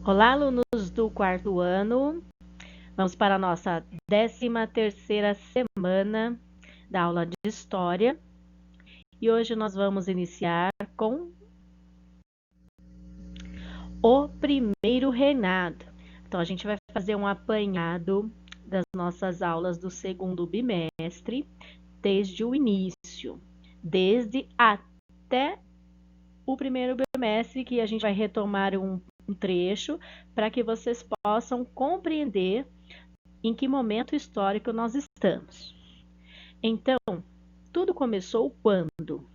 Olá, alunos do quarto ano. Vamos para a nossa 13ª semana da aula de História. E hoje nós vamos iniciar com o primeiro reinado. Então, a gente vai fazer um apanhado das nossas aulas do segundo bimestre, desde o início, desde até o primeiro bimestre, que a gente vai retomar um trecho para que vocês possam compreender em que momento histórico nós estamos. Então, tudo começou quando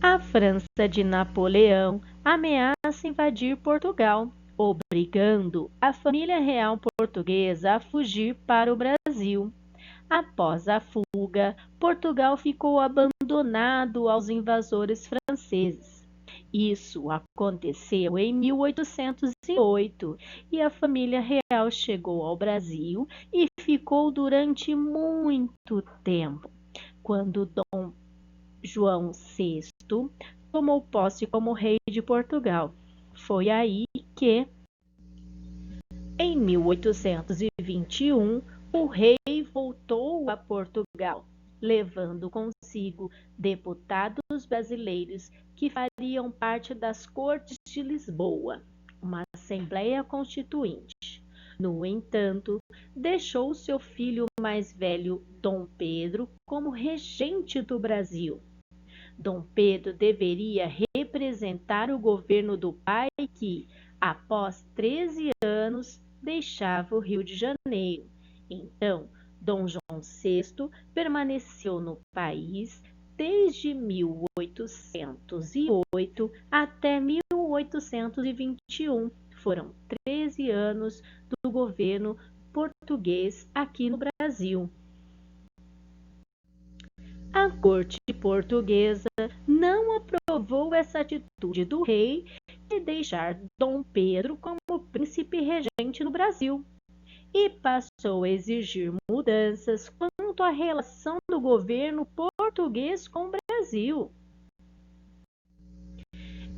a França de Napoleão ameaça invadir Portugal, obrigando a família real portuguesa a fugir para o Brasil. Após a fuga, Portugal ficou abandonado aos invasores franceses. Isso aconteceu em 1808 e a família real chegou ao Brasil e ficou durante muito tempo. Quando Dom João VI tomou posse como rei de Portugal. Foi aí que, em 1821, o rei voltou a Portugal, levando consigo deputados brasileiros que fariam parte das Cortes de Lisboa, uma Assembleia Constituinte. No entanto, deixou seu filho mais velho, Dom Pedro, como regente do Brasil. Dom Pedro deveria representar o governo do pai que, após 13 anos, deixava o Rio de Janeiro. Então, Dom João VI permaneceu no país desde 1808 até 1821. Foram 13 anos do governo português aqui no Brasil. A corte portuguesa não aprovou essa atitude do rei de deixar Dom Pedro como príncipe regente no Brasil e passou a exigir mudanças quanto à relação do governo português com o Brasil.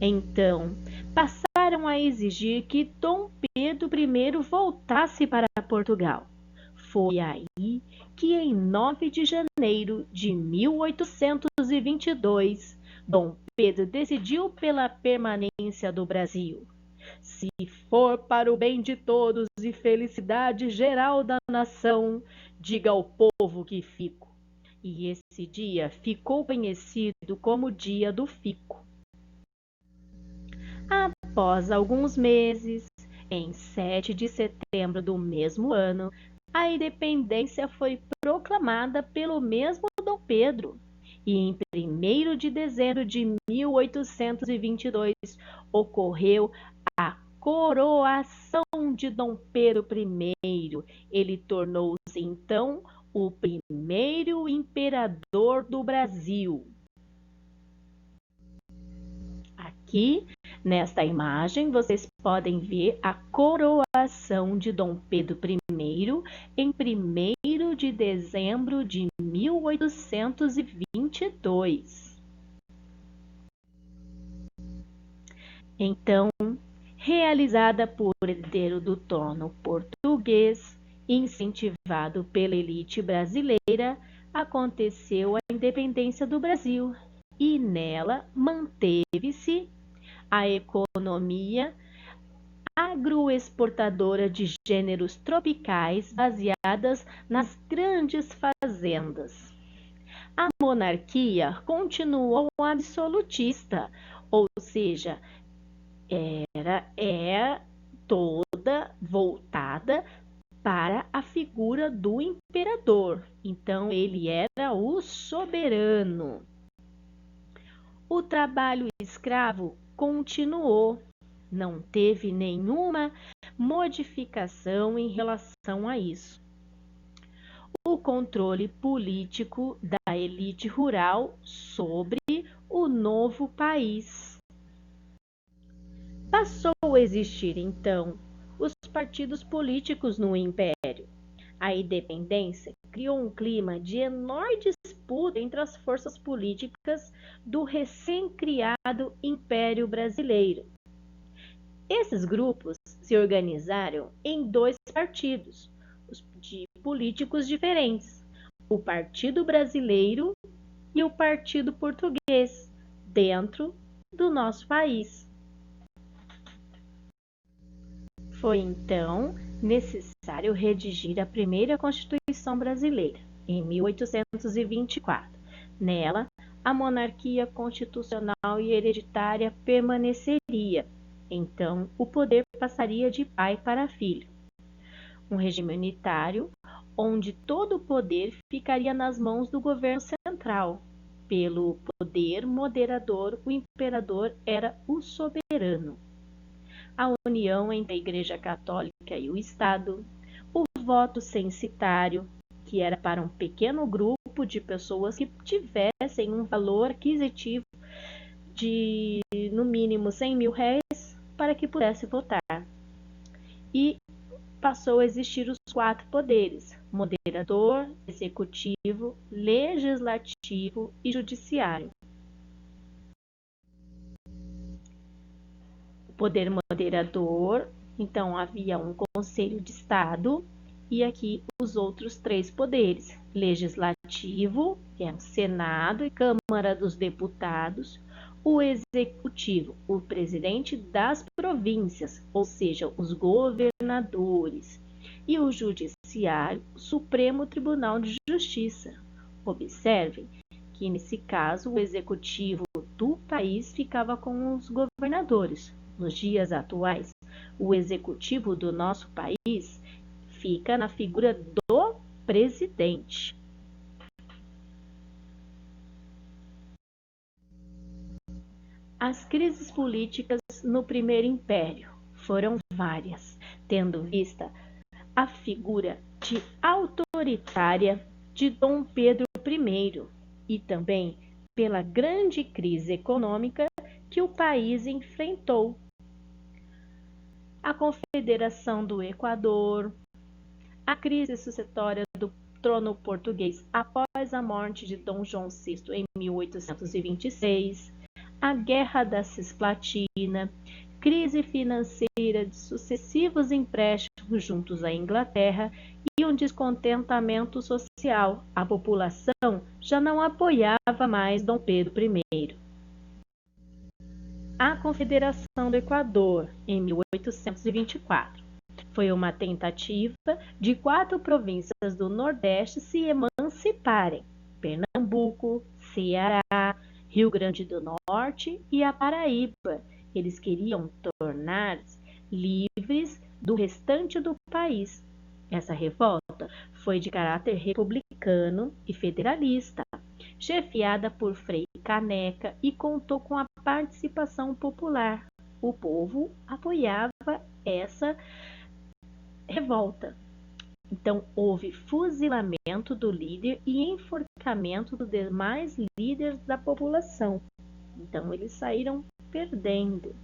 Então, passaram a exigir que Dom Pedro I voltasse para Portugal. Foi aí que, em 9 de janeiro de 1822, Dom Pedro decidiu pela permanência do Brasil. Se for para o bem de todos e felicidade geral da nação, diga ao povo que fico. E esse dia ficou conhecido como Dia do Fico. Após alguns meses, em 7 de setembro do mesmo ano, a independência foi proclamada pelo mesmo Dom Pedro. E em 1º de dezembro de 1822 ocorreu a coroação de Dom Pedro I. Ele tornou-se então o primeiro imperador do Brasil. Aqui, nesta imagem, vocês podem ver a coroação de Dom Pedro I em 1º de dezembro de 1822. Então, realizada por herdeiro do trono português, incentivado pela elite brasileira, aconteceu a independência do Brasil e nela manteve-se a economia agroexportadora de gêneros tropicais baseadas nas grandes fazendas. A monarquia continuou absolutista, ou seja, era toda voltada para a figura do imperador. Então, ele era o soberano. O trabalho escravo continuou, não teve nenhuma modificação em relação a isso. O controle político da elite rural sobre o novo país. Passou a existir, então, os partidos políticos no Império. A independência criou um clima de enorme disputa entre as forças políticas do recém-criado Império Brasileiro. Esses grupos se organizaram em dois partidos, de políticos diferentes, o Partido Brasileiro e o Partido Português, dentro do nosso país. Foi então necessário redigir a primeira Constituição brasileira, em 1824. Nela, a monarquia constitucional e hereditária permaneceria. Então, o poder passaria de pai para filho. Um regime unitário, onde todo o poder ficaria nas mãos do governo central. Pelo poder moderador, o imperador era o soberano. A união entre a Igreja Católica e o Estado, o voto censitário, que era para um pequeno grupo de pessoas que tivessem um valor aquisitivo de, no mínimo, R$100.000 para que pudesse votar. E passou a existir os 4 poderes: moderador, executivo, legislativo e judiciário. O poder moderador, então havia um Conselho de Estado e aqui os outros 3 poderes: legislativo, que é o Senado e Câmara dos Deputados, o executivo, o presidente das províncias, ou seja, os governadores, e o judiciário, o Supremo Tribunal de Justiça. Observem que, nesse caso, o executivo do país ficava com os governadores. Nos dias atuais, o executivo do nosso país fica na figura do presidente. As crises políticas no Primeiro Império foram várias, tendo vista a figura de autoritária de Dom Pedro I e também pela grande crise econômica que o país enfrentou. A Confederação do Equador, a crise sucessória do trono português após a morte de Dom João VI em 1826, a Guerra da Cisplatina, crise financeira de sucessivos empréstimos juntos à Inglaterra e um descontentamento social. A população já não apoiava mais Dom Pedro I. A Confederação do Equador, em 1824, foi uma tentativa de 4 províncias do Nordeste se emanciparem: Pernambuco, Ceará, Rio Grande do Norte e a Paraíba. Eles queriam tornar-se livres do restante do país. Essa revolta foi de caráter republicano e federalista, chefiada por Frei Caneca e contou com a participação popular. O povo apoiava essa revolta. Então, houve fuzilamento do líder e enforcamento dos demais líderes da população. Então, eles saíram perdendo.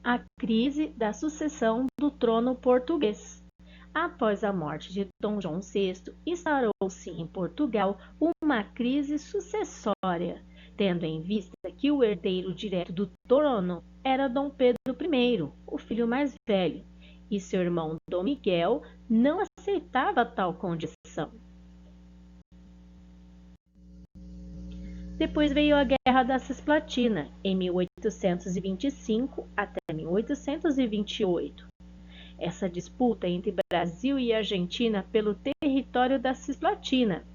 A crise da sucessão do trono português. Após a morte de Dom João VI, instaurou-se em Portugal uma crise sucessória, tendo em vista que o herdeiro direto do trono era Dom Pedro I, o filho mais velho, e seu irmão Dom Miguel não aceitava tal condição. Depois veio a Guerra da Cisplatina, em 1825 até 1828. Essa disputa entre Brasil e Argentina pelo território da Cisplatina,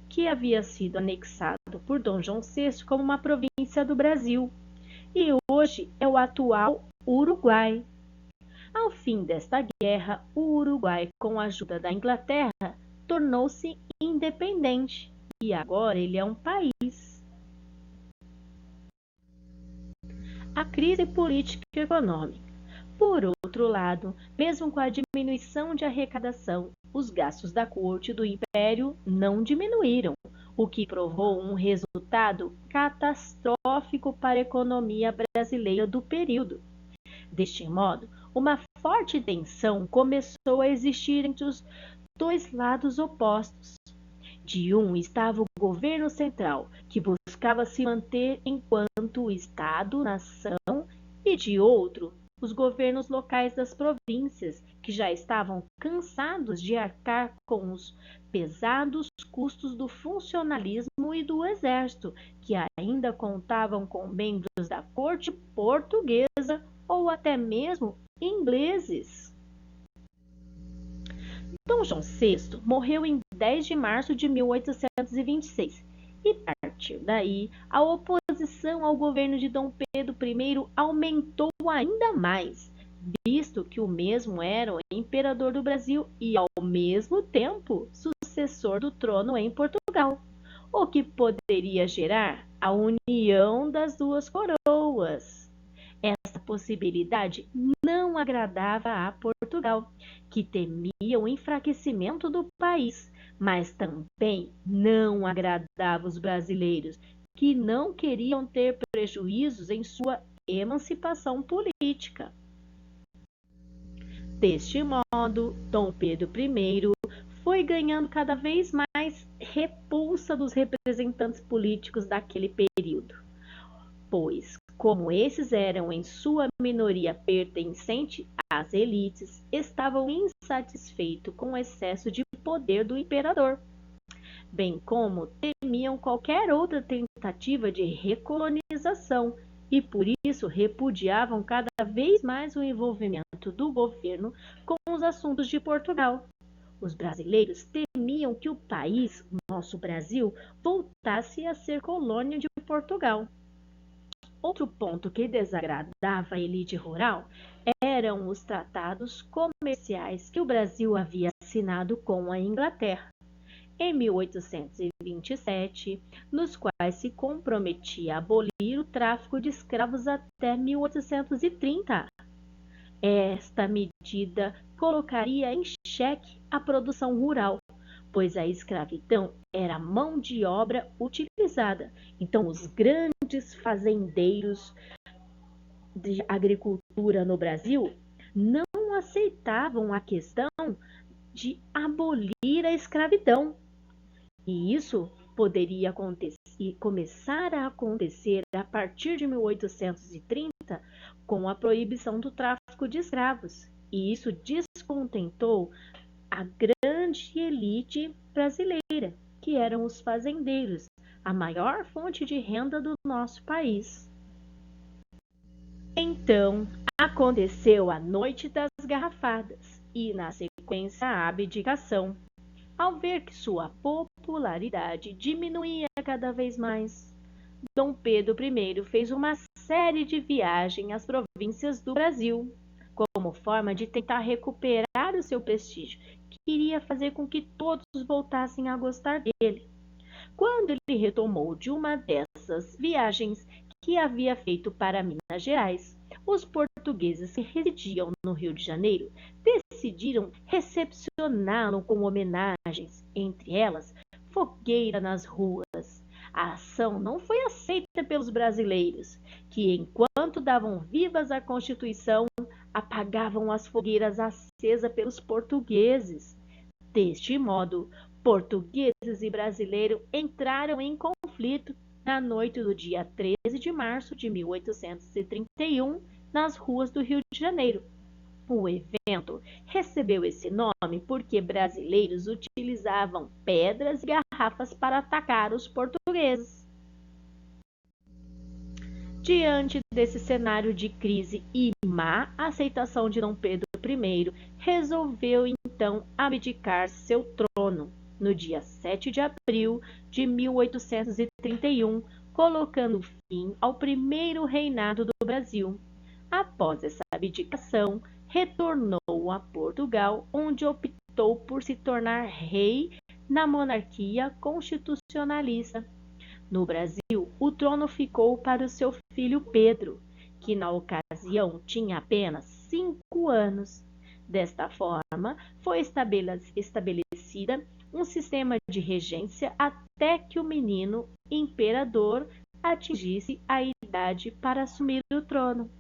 que havia sido anexado por Dom João VI como uma província do Brasil, e hoje é o atual Uruguai. Ao fim desta guerra, o Uruguai, com a ajuda da Inglaterra, tornou-se independente e agora ele é um país. A crise política e econômica. Por outro lado, mesmo com a diminuição de arrecadação, os gastos da corte do Império não diminuíram, o que provou um resultado catastrófico para a economia brasileira do período. Deste modo, uma forte tensão começou a existir entre os 2 lados opostos. De um estava o governo central, que buscava buscava se manter enquanto Estado-nação, e de outro, os governos locais das províncias, que já estavam cansados de arcar com os pesados custos do funcionalismo e do exército, que ainda contavam com membros da corte portuguesa ou até mesmo ingleses. Dom João VI morreu em 10 de março de 1826 e, a partir daí, a oposição ao governo de Dom Pedro I aumentou ainda mais, visto que o mesmo era o imperador do Brasil e, ao mesmo tempo, sucessor do trono em Portugal, o que poderia gerar a união das duas coroas. Essa possibilidade não agradava a Portugal, que temia o enfraquecimento do país, mas também não agradava os brasileiros, que não queriam ter prejuízos em sua emancipação política. Deste modo, Dom Pedro I foi ganhando cada vez mais repulsa dos representantes políticos daquele período, pois, como esses eram em sua minoria pertencente às elites, estavam insatisfeitos com o excesso de poder do imperador, bem como temiam qualquer outra tentativa de recolonização e por isso repudiavam cada vez mais o envolvimento do governo com os assuntos de Portugal. Os brasileiros temiam que o país, nosso Brasil, voltasse a ser colônia de Portugal. Outro ponto que desagradava a elite rural eram os tratados comerciais que o Brasil havia assinado com a Inglaterra em 1827, nos quais se comprometia a abolir o tráfico de escravos até 1830. Esta medida colocaria em xeque a produção rural, pois a escravidão era a mão de obra utilizada. Então, os grandes fazendeiros de agricultura no Brasil não aceitavam a questão de abolir a escravidão. E isso poderia começar a acontecer a partir de 1830, com a proibição do tráfico de escravos. E isso descontentou a grande elite brasileira, que eram os fazendeiros, a maior fonte de renda do nosso país. Então, aconteceu a Noite das Garrafadas e, na sequência, a abdicação. Ao ver que sua popularidade diminuía cada vez mais, Dom Pedro I fez uma série de viagens às províncias do Brasil, como forma de tentar recuperar o seu prestígio, que iria fazer com que todos voltassem a gostar dele. Quando ele retomou de uma dessas viagens que havia feito para Minas Gerais, os portugueses que residiam no Rio de Janeiro decidiram recepcioná-lo com homenagens, entre elas fogueira nas ruas. A ação não foi aceita pelos brasileiros, que, enquanto davam vivas à Constituição, apagavam as fogueiras acesas pelos portugueses. Deste modo, portugueses e brasileiros entraram em conflito na noite do dia 13 de março de 1831, nas ruas do Rio de Janeiro. O evento recebeu esse nome porque brasileiros utilizavam pedras e garrafas para atacar os portugueses. Diante desse cenário de crise e má aceitação de Dom Pedro I, resolveu então abdicar seu trono no dia 7 de abril de 1831, colocando fim ao primeiro reinado do Brasil. Após essa abdicação, retornou a Portugal, onde optou por se tornar rei na monarquia constitucionalista. No Brasil, o trono ficou para o seu filho Pedro, que na ocasião tinha apenas 5 anos. Desta forma, foi estabelecida um sistema de regência até que o menino imperador atingisse a idade para assumir o trono.